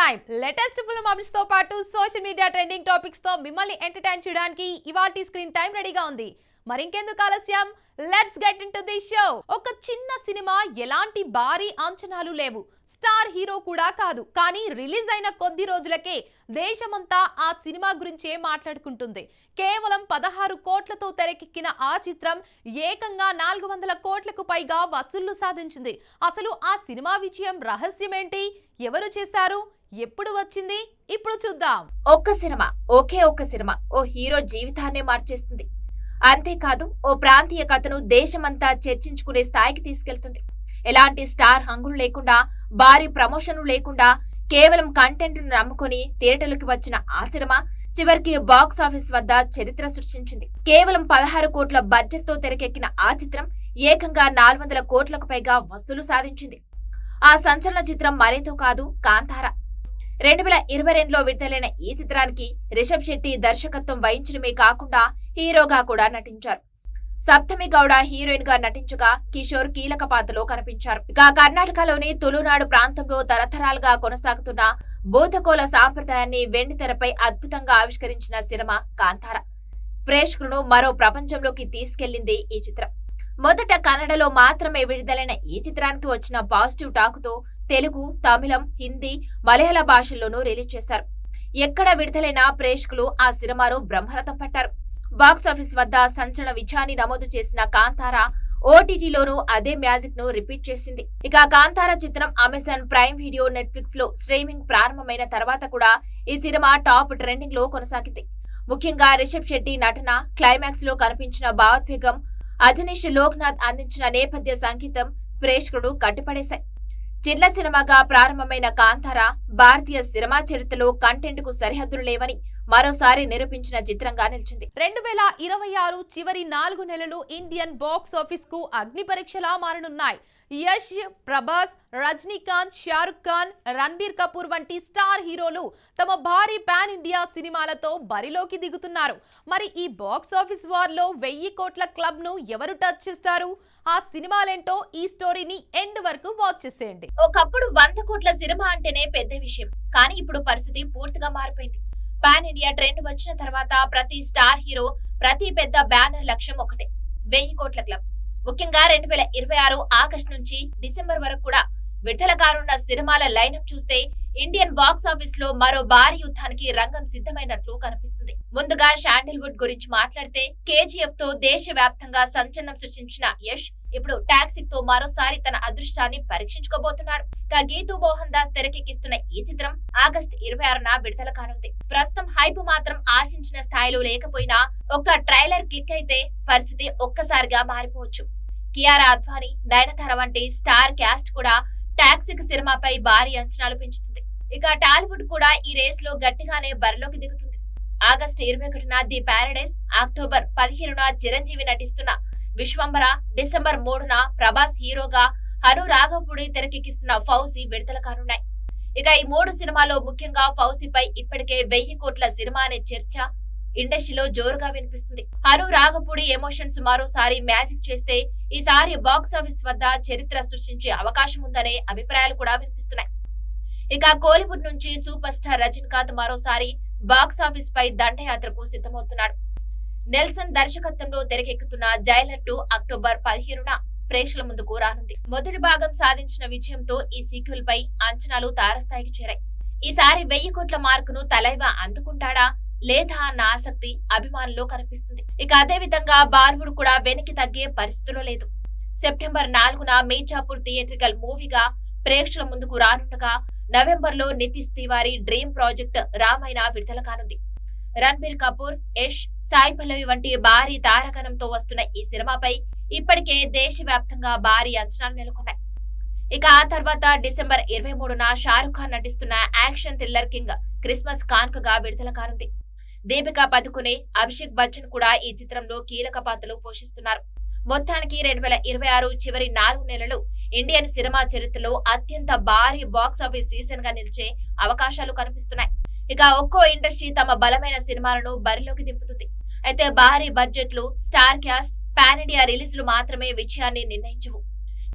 Time latest film updates తో పాటు social media trending topics తో మిమ్మల్ని ఎంటర్టైన్ చేయడానికి ఇవాల్టి స్క్రీన్ టైం రెడీగా ఉంది. మరింకెందుకు ఆలస్యం, let's get into the show. ఒక చిన్న సినిమా, ఎలాంటి భారీ అంచనాలు లేవు, స్టార్ హీరో కూడా కాదు, కానీ రిలీజ్ అయిన కొద్ది రోజులకే దేశమంతా ఆ సినిమా గురించే మాట్లాడుకుంటుంది. కేవలం 16 కోట్లతో తెరకెక్కిన ఆ చిత్రం ఏకంగా 400 కోట్లకు పైగా వసూళ్లు సాధించింది. అసలు ఆ సినిమా విజయం రహస్యమేంటి, ఎవరు చేశారు, ఎప్పుడు వచ్చింది, ఇప్పుడు చూద్దాం. ఒక్క సినిమా, ఒక్క సినిమా ఓ హీరో జీవితాన్నే మార్చేస్తుంది. అంతేకాదు, ఓ ప్రాంతీయ కథను దేశమంతా చర్చించుకునే స్థాయికి తీసుకెళ్తుంది. ఎలాంటి స్టార్ హంగులు లేకుండా, భారీ ప్రమోషన్లు లేకుండా, కేవలం కంటెంట్ ను నమ్ముకుని థియేటర్లకు వచ్చిన ఆ సినిమా చివరికి బాక్స్ ఆఫీస్ వద్ద చరిత్ర సృష్టించింది. కేవలం 16 కోట్ల బడ్జెట్ తో తెరకెక్కిన ఆ చిత్రం ఏకంగా 400 కోట్లకు పైగా వసూలు సాధించింది. ఆ సంచలన చిత్రం మరేదో కాదు, కాంతారా. 2022లో విడుదలైన ఈ చిత్రానికి రిషబ్ శెట్టి దర్శకత్వం వహించడమే కాకుండా హీరోగా కూడా నటించారు. సప్తమి గౌడ హీరోయిన్ గా నటించగా కిషోర్ కీలక పాత్రలో కనిపించారు. ఇక కర్ణాటకలోని తులునాడు ప్రాంతంలో తరతరాలుగా కొనసాగుతున్న బూతకోల సాంప్రదాయాన్ని వెండితెరపై అద్భుతంగా ఆవిష్కరించిన సినిమా కాంతారా. ప్రేక్షకులను మరో ప్రపంచంలోకి తీసుకెళ్లింది ఈ చిత్రం. మొదట కన్నడలో మాత్రమే విడుదలైన ఈ చిత్రానికి వచ్చిన పాజిటివ్ టాకుతో తెలుగు, తమిళం, హిందీ, మలయాళ భాషల్లోనూ రిలీజ్ చేశారు. ఎక్కడ విడుదలైన ప్రేక్షకులు ఆ సినిమాను బ్రహ్మరథం పట్టారు. బాక్సాఫీస్ వద్ద సంచలన విజయాన్ని నమోదు చేసిన కాంతారా ఓటీటీలోనూ అదే మ్యాజిక్ ను రిపీట్ చేసింది. ఇక కాంతారా చిత్రం అమెజాన్ ప్రైమ్ వీడియో, నెట్ఫ్లిక్స్ లో స్ట్రీమింగ్ ప్రారంభమైన తర్వాత కూడా ఈ సినిమా టాప్ ట్రెండింగ్ లో కొనసాగింది. ముఖ్యంగా రిషబ్ శెట్టి నటన, క్లైమాక్స్ లో కనిపించిన భావోద్వేగం, అజనీష్ లోక్నాథ్ అందించిన నేపథ్య సంగీతం ప్రేక్షకుడు కట్టిపడేశాయి. చిన్న సినిమాగా ప్రారంభమైన కాంతారా భారతీయ సినిమా చరిత్రలో కంటెంట్ కు సరిహద్దులు లేవని మరోసారి నిరూపించిన చిత్రంగా నిలిచింది. 2026 చివరి 4 నెలలు ఇండియన్ బాక్స్ ఆఫీస్ కు అగ్ని పరీక్షలా మారనున్నాయి. యష్, ప్రభాస్, రజనీకాంత్, షారుఖ్ ఖాన్, రణబీర్ కపూర్ వంటి స్టార్ హీరోలు తమ భారీ పాన్ ఇండియా సినిమాలతో బరిలోకి దిగుతున్నారు. మరి ఈ బాక్స్ ఆఫీస్ వార్ లో 1000 కోట్ల క్లబ్ ను ఎవరు టచ్ చేస్తారు? ఆ సినిమాలేంటో ఈ స్టోరీని ఎండ్ వరకు వాచ్ చేసేయండి. ఒకప్పుడు 100 కోట్ల సినిమా అంటేనే పెద్ద విషయం, కానీ ఇప్పుడు పరిస్థితి పూర్తిగా మారిపోయింది. పాన్ ఇండియా ట్రెండ్ వచ్చిన తర్వాత ప్రతి స్టార్ హీరో, ప్రతి పెద్ద బ్యానర్ లక్ష్యం ఒకటే, 1000 కోట్ల క్లబ్. ముఖ్యంగా 2026 ఆగస్టు నుంచి డిసెంబర్ వరకు కూడా విడుదల కానున్న సినిమాల లైనప్ చూస్తే ఇండియన్ బాక్స్ ఆఫీస్ లో మరో భారీ యుద్ధానికి రంగం సిద్ధమైనట్లు కనిపిస్తుంది. ముందుగా శాండిల్వుడ్ గురించి మాట్లాడితే కేజీఎఫ్ తో దేశవ్యాప్తంగా సంచలనం సృష్టించిన యష్ ఇప్పుడు టాక్సిక్ తో మరోసారి తన అదృష్టాన్ని పరీక్షించుకోబోతున్నాడు. గీతూ మోహన్ దాస్ తెరకెక్కిస్తున్న ఈ చిత్రం ఆగస్టు 26న విడుదల కానుంది. ప్రస్తుతం హైప్ మాత్రం ఆశించిన స్థాయిలో లేకపోయినా ఒక్క ట్రైలర్ క్లిక్ అయితే పరిస్థితి ఒక్కసారిగా మారిపోవచ్చు. కియారా అద్వానీ, నయనతార వంటి స్టార్ క్యాస్ట్ కూడా టాక్సిక్ సినిమాపై భారీ అంచనాలు పెంచుతుంది. ఇక టాలీవుడ్ కూడా ఈ రేస్ లో గట్టిగానే బరిలోకి దిగుతుంది. ఆగస్టు 21న ది ప్యారడైస్, అక్టోబర్ 15న చిరంజీవి నటిస్తున్న విశ్వంబర, డిసెంబర్ 3న ప్రభాస్ హీరోగా హను రాఘవపూడి తెరకెక్కిస్తున్న ఫౌజీ విడుదల కానున్నాయి. ఇక ఈ 3 సినిమాలో ముఖ్యంగా ఫౌజీపై ఇప్పటికే 1000 కోట్ల సినిమా అనే చర్చ ఇండస్ట్రీలో జోరుగా వినిపిస్తుంది. హను రాఘవపూడి ఎమోషన్స్ మరోసారి మ్యాజిక్ చేస్తే ఈసారి బాక్స్ ఆఫీస్ వద్ద చరిత్ర సృష్టించే అవకాశం ఉందనే అభిప్రాయాలు కూడా వినిపిస్తున్నాయి. ఇక కోలీవుడ్ నుంచి సూపర్ స్టార్ రజనీకాంత్ మరోసారి బాక్స్ ఆఫీస్ పై దండయాత్రకు సిద్ధమవుతున్నాడు. నెల్సన్ దర్శకత్వంలో తెరకెక్కుతున్న జైలర్ 2 అక్టోబర్ 15న ప్రేక్షకుల ముందుకు రానుంది. మొదటి భాగం సాధించిన విజయంతో ఈ సీక్వెల్ పై అంచనాలు తారస్థాయికి చేరాయి. ఈసారి 1000 కోట్ల మార్కును తలైవా అందుకుంటాడా లేదా అన్న ఆసక్తి అభిమానుల్లో కనిపిస్తుంది. ఇక అదే విధంగా బాలీవుడ్ కూడా వెనక్కి తగ్గే పరిస్థితిలో లేదు. సెప్టెంబర్ 4న మీర్జాపూర్ థియేట్రికల్ మూవీగా ప్రేక్షకుల ముందుకు రానుండగా నవంబర్ లో నితీష్ తివారీ డ్రీమ్ ప్రాజెక్ట్ రామాయణ విడుదల కానుంది. రణబీర్ కపూర్, యష్, సాయి పల్లవి వంటి భారీ తారాగణంతో వస్తున్న ఈ సినిమాపై ఇప్పటికే దేశవ్యాప్తంగా భారీ అంచనాలు నెలకొన్నాయి. ఇక ఆ తర్వాత డిసెంబర్ 23న షారుఖ్ ఖాన్ నటిస్తున్న యాక్షన్ థ్రిల్లర్ కింగ్ క్రిస్మస్ కానుకగా విడుదల కానుంది. దీపికా పదుకునే, అభిషేక్ బచ్చన్ కూడా ఈ చిత్రంలో కీలక పాత్రలు పోషిస్తున్నారు. మొత్తానికి 2026 చివరి 4 నెలలు ఇండియన్ సినిమా చరిత్రలో అత్యంత భారీ బాక్స్ ఆఫీస్ సీజన్ గా నిలిచే అవకాశాలు కనిపిస్తున్నాయి. ఇక ఒక్కో ఇండస్ట్రీ తమ బలమైన సినిమాలను బరిలోకి దింపుతుంది. అయితే భారీ బడ్జెట్లు, స్టార్ క్యాస్ట్, పాన్ ఇండియా రిలీజులు మాత్రమే విజయాన్ని నిర్ణయించవు.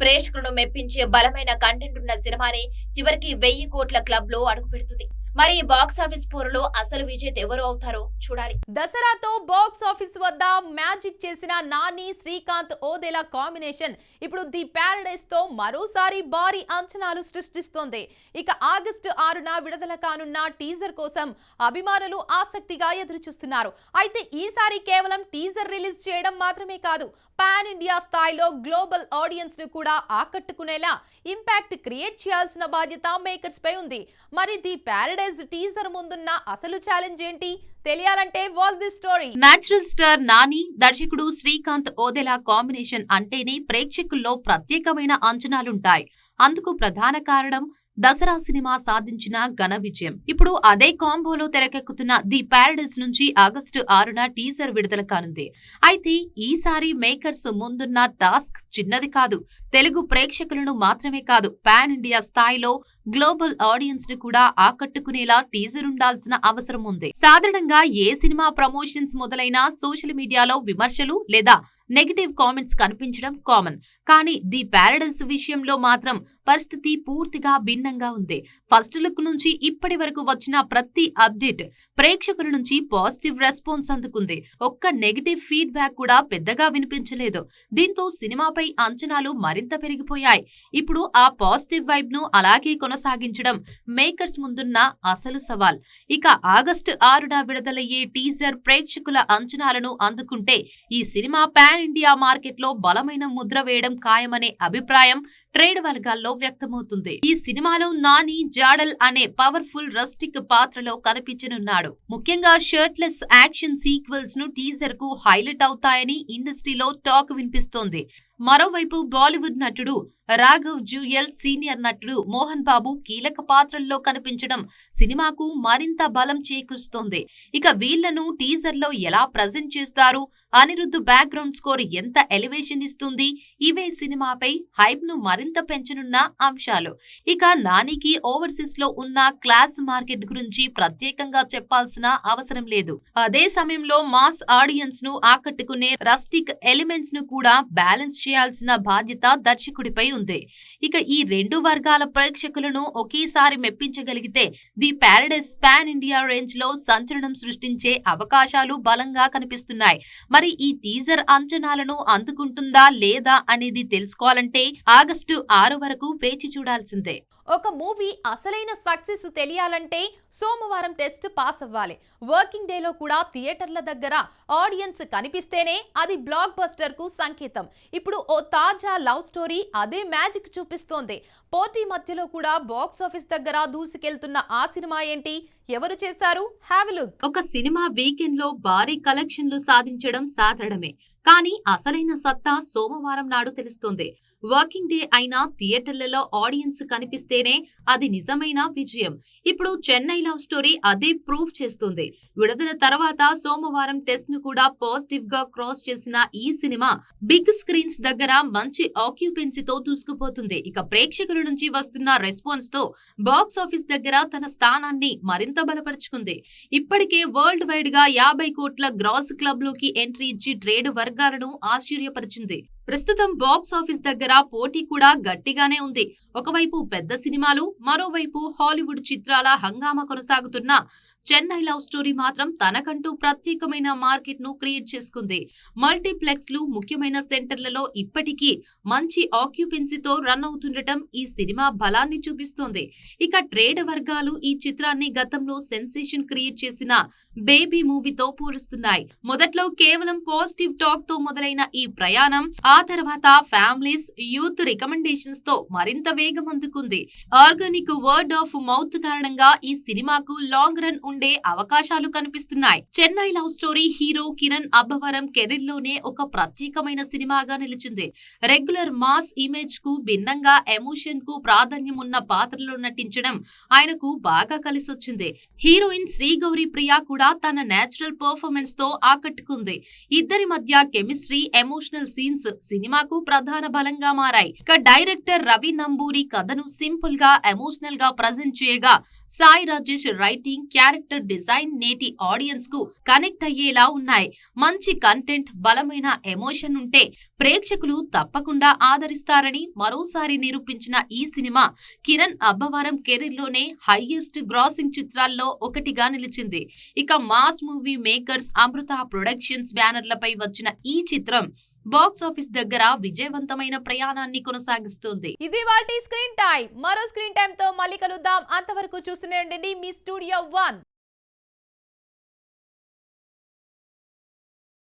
ప్రేక్షకులను మెప్పించే బలమైన కంటెంట్ ఉన్న సినిమాని చివరికి 1000 కోట్ల క్లబ్ లో అడుగుపెడుతుంది. మరి ఈ బాక్స్ ఆఫీస్ పోరులో అసలు విజేత ఎవరు అవుతారో చూడాలి. దసరాతో బాక్స్ ఆఫీస్ వద్ద మ్యాజిక్ చేసిన నాని శ్రీకాంత్ ఓదెలా కాంబినేషన్ ఇప్పుడు ది ప్యారడైస్ తో మరోసారి భారీ అంచనాలు సృష్టిస్తోంది. ఇక ఆగస్టు 6న విడుదల కానున్న టీజర్ కోసం అభిమానులు ఆసక్తిగా ఎదురుచూస్తున్నారు. అయితే ఈసారి కేవలం టీజర్ రిలీజ్ చేయడం మాత్రమే కాదు, పాన్ ఇండియా స్థాయిలో గ్లోబల్ ఆడియన్స్ ను కూడా ఆకట్టుకునేలా ఇంపాక్ట్ క్రియేట్ చేయాల్సిన బాధ్యత మేకర్స్ పై ఉంది. మరి ది ప్యారడైస్ టీజర్ ముందున్న అసలు ఛాలెంజ్ ఏంటి తెలియాలంటే watch the story. Natural star Nani, దర్శకుడు శ్రీకాంత్ ఓదెలా కాంబినేషన్ అంటేనే ప్రేక్షకుల్లో ప్రత్యేకమైన అంచనాలుంటాయి. అందుకు ప్రధాన కారణం దసరా సినిమా సాధించిన ఘన విజయం. ఇప్పుడు అదే కాంబోలో తెరకెక్కుతున్న ది ప్యారడైస్ నుంచి ఆగస్టు 6న టీజర్ విడుదల కానుంది. అయితే ఈసారి మేకర్స్ ముందున్న టాస్క్ చిన్నది కాదు. తెలుగు ప్రేక్షకులను మాత్రమే కాదు, పాన్ ఇండియా స్థాయిలో గ్లోబల్ ఆడియన్స్ ను కూడా ఆకట్టుకునేలా టీజర్ ఉండాల్సిన అవసరం ఉంది. సాధారణంగా ఏ సినిమా ప్రమోషన్స్ మొదలైనా సోషల్ మీడియాలో విమర్శలు లేదా నెగటివ్ కామెంట్స్ కనిపించడం కామన్. కానీ ది ప్యారడైస్ విషయంలో మాత్రం పరిస్థితి పూర్తిగా భిన్నంగా ఉంది. ఫస్ట్ లుక్ నుంచి ఇప్పటి వరకు వచ్చిన ప్రతి అప్డేట్ ప్రేక్షకుల నుంచి పాజిటివ్ రెస్పాన్స్ అందుకుంది. ఒక్క నెగటివ్ ఫీడ్బ్యాక్ కూడా పెద్దగా వినిపించలేదు. దీంతో సినిమాపై అంచనాలు మరింత పెరిగిపోయాయి. ఇప్పుడు ఆ పాజిటివ్ వైబ్ ను అలాగే కొనసాగించడం మేకర్స్ ముందున్న అసలు సవాల్. ఇక ఆగస్టు 6న విడుదలయ్యే టీజర్ ప్రేక్షకుల అంచనాలను అందుకుంటే ఈ సినిమా పాన్ ఇండియా మార్కెట్ లో బలమైన ముద్ర వేయడం ఖాయమనే అభిప్రాయం ట్రేడ్ వర్గాల్లో వ్యక్తమవుతుంది. ఈ సినిమాలో నాని జాడల్ అనే పవర్ఫుల్ రస్టిక్ పాత్రలో కనిపించనున్నాడు. ముఖ్యంగా షర్ట్లెస్ యాక్షన్ సీక్వెల్స్ ను టీజర్ కు హైలైట్ అవుతాయని ఇండస్ట్రీలో టాక్ వినిపిస్తోంది. మరోవైపు బాలీవుడ్ నటుడు రాఘవ్ జుయల్, సీనియర్ నటుడు మోహన్ బాబు కీలక పాత్రల్లో కనిపించడం సినిమాకు మరింత బలం చేకూరుస్తోంది. ఇక వీళ్లను టీజర్ లో ఎలా ప్రజెంట్ చేస్తారు, అనిరుద్ధ్ బ్యాక్గ్రౌండ్ స్కోర్ ఎంత ఎలివేషన్ ఇస్తుంది, ఇవే సినిమాపై హైప్ ను మరింత పెంచనున్న అంశాలు. ఇక నానికి ఓవర్సీస్ లో ఉన్న క్లాస్ మార్కెట్ గురించి ప్రత్యేకంగా చెప్పాల్సిన అవసరం లేదు. అదే సమయంలో మాస్ ఆడియన్స్ ను ఆకట్టుకునే రస్టిక్ ఎలిమెంట్స్ ను కూడా బ్యాలెన్స్ చేయాల్సిన బాధ్యత దర్శకుడిపై ఉంది. ఇక ఈ రెండు వర్గాల ప్రేక్షకులను ఒకేసారి మెప్పించగలిగితే the paradise pan India range లో సంచలనం సృష్టించే అవకాశాలు బలంగా కనిపిస్తున్నాయి. మరి ఈ టీజర్ అంచనాలను అందుకుంటుందా లేదా అనేది తెలుసుకోవాలంటే ఆగస్టు 6 వరకు వేచి చూడాల్సిందే. ఒక మూవీ అసలైన సక్సెస్ తెలియాలంటే సోమవారం టెస్ట్ పాస్ అవ్వాలి. వర్కింగ్ డేలో కూడా థియేటర్ల దగ్గర ఆడియన్స్ కనిపిస్తేనే అది బ్లాక్ బస్టర్ కు సంకేతం. ఇప్పుడు ఓ తాజా లవ్ స్టోరీ అదే మ్యాజిక్ చూపిస్తోంది. పోటీ మధ్యలో కూడా బాక్స్ ఆఫీస్ దగ్గర దూసుకెళ్తున్న ఆ సినిమా ఏంటి, ఎవరు చేశారు? Have a look. ఒక సినిమా వీకెండ్ లో భారీ కలెక్షన్లు సాధించడం సాధారణమే. కానీ అసలైన సత్తా సోమవారం నాడు తెలుస్తోంది. వర్కింగ్ డే అయినా థియేటర్లలో ఆడియన్స్ కనిపిస్తేనే అది నిజమైన విజయం. ఇప్పుడు చెన్నై లవ్ స్టోరీ అదే ప్రూఫ్ చేస్తుంది. విడుదల తర్వాత సోమవారం టెస్ట్ ను కూడా పాజిటివ్ గా క్రాస్ చేసిన ఈ సినిమా బిగ్ స్క్రీన్స్ దగ్గర మంచి ఆక్యుపెన్సీతో దూసుకుపోతుంది. ఇక ప్రేక్షకుల నుంచి వస్తున్న రెస్పాన్స్ తో బాక్స్ ఆఫీస్ దగ్గర తన స్థానాన్ని మరింత బలపరుచుకుంది. ఇప్పటికే వరల్డ్ వైడ్ గా 50 కోట్ల గ్రాస్ క్లబ్ లోకి ఎంట్రీ ఇచ్చి ట్రేడ్ వర్గాలను ఆశ్చర్యపరిచింది. ప్రస్తుతం బాక్స్ ఆఫీస్ దగ్గర పోటీ కూడా గట్టిగానే ఉంది. ఒకవైపు పెద్ద సినిమాలు, మరోవైపు హాలీవుడ్ చిత్రాల హంగామా కొనసాగుతున్న చెన్నై లవ్ స్టోరీ మాత్రం తనకంటూ ప్రత్యేకమైన మార్కెట్ ను క్రియేట్ చేసుకుంది. మల్టీప్లెక్స్లు, ముఖ్యమైన సెంటర్లలో ఇప్పటికీ మంచి ఆక్యుపెన్సీతో రన్ అవుతుండటం ఈ సినిమా బలాన్ని చూపిస్తోంది. ఇక ట్రేడ్ వర్గాలు ఈ చిత్రాన్ని గతంలో సెన్సేషన్ క్రియేట్ చేసిన బేబీ మూవీతో పోలుస్తున్నాయి. మొదట్లో కేవలం పాజిటివ్ టాక్ తో మొదలైన ఈ ప్రయాణం ఆ తర్వాత ఫ్యామిలీస్, యూత్ రికమెండేషన్స్ తో మరింత వేగం అందుకుంది. ఆర్గానిక్ వర్డ్ ఆఫ్ మౌత్ కారణంగా ఈ సినిమాకు లాంగ్ రన్ ఉండే అవకాశాలు కనిపిస్తున్నాయి. Chennai love story hero Kiran Abbavaram career లోనే ఒక ప్రత్యేకమైన సినిమాగా నిలిచింది. రెగ్యులర్ మాస్ ఇమేజ్ కు భిన్నంగా ఎమోషన్ కు ప్రాధాన్యం ఉన్న పాత్రలో నటించడం ఆయనకు బాగా కలిసొచ్చింది. హీరోయిన్ శ్రీగౌరి ప్రియా కూడా తన నేచురల్ పర్ఫార్మెన్స్ తో ఆకట్టుకుంది. ఇద్దరి మధ్య కెమిస్ట్రీ, ఎమోషనల్ సీన్స్ సినిమాకు ప్రధాన బలంగా మారాయి. ఇక డైరెక్టర్ రవి నంబూరి కథను సింపుల్ గా, ఎమోషనల్ గా ప్రజెంట్ చేయగా Sai Rajesh writing, character design నేటి ఆడియన్స్ కు కనెక్ట్ అయ్యేలా ఉన్నాయి. మంచి కంటెంట్, బలమైన ఎమోషన్ ఉంటే ప్రేక్షకులు తప్పకుండా ఆదరిస్తారని మరోసారి నిరూపించిన ఈ సినిమా కిరణ్ అబ్బవరం కెరీర్లోనే హైయెస్ట్ గ్రాసింగ్ చిత్రాల్లో ఒకటిగా నిలిచింది. ఇక mass movie makers Amrutha productions బ్యానర్లపై వచ్చిన ఈ చిత్రం బాక్స్ ఆఫీస్ దగ్గర విజయవంతమైన ప్రయాణాన్ని కొనసాగిస్తుంది. ఇది వాటి స్క్రీన్ టైం. మరో స్క్రీన్ టైం తో మళ్ళీ కలుద్దాం. అంతవరకు చూస్తూనే ఉండండి మీ స్టూడియో 1.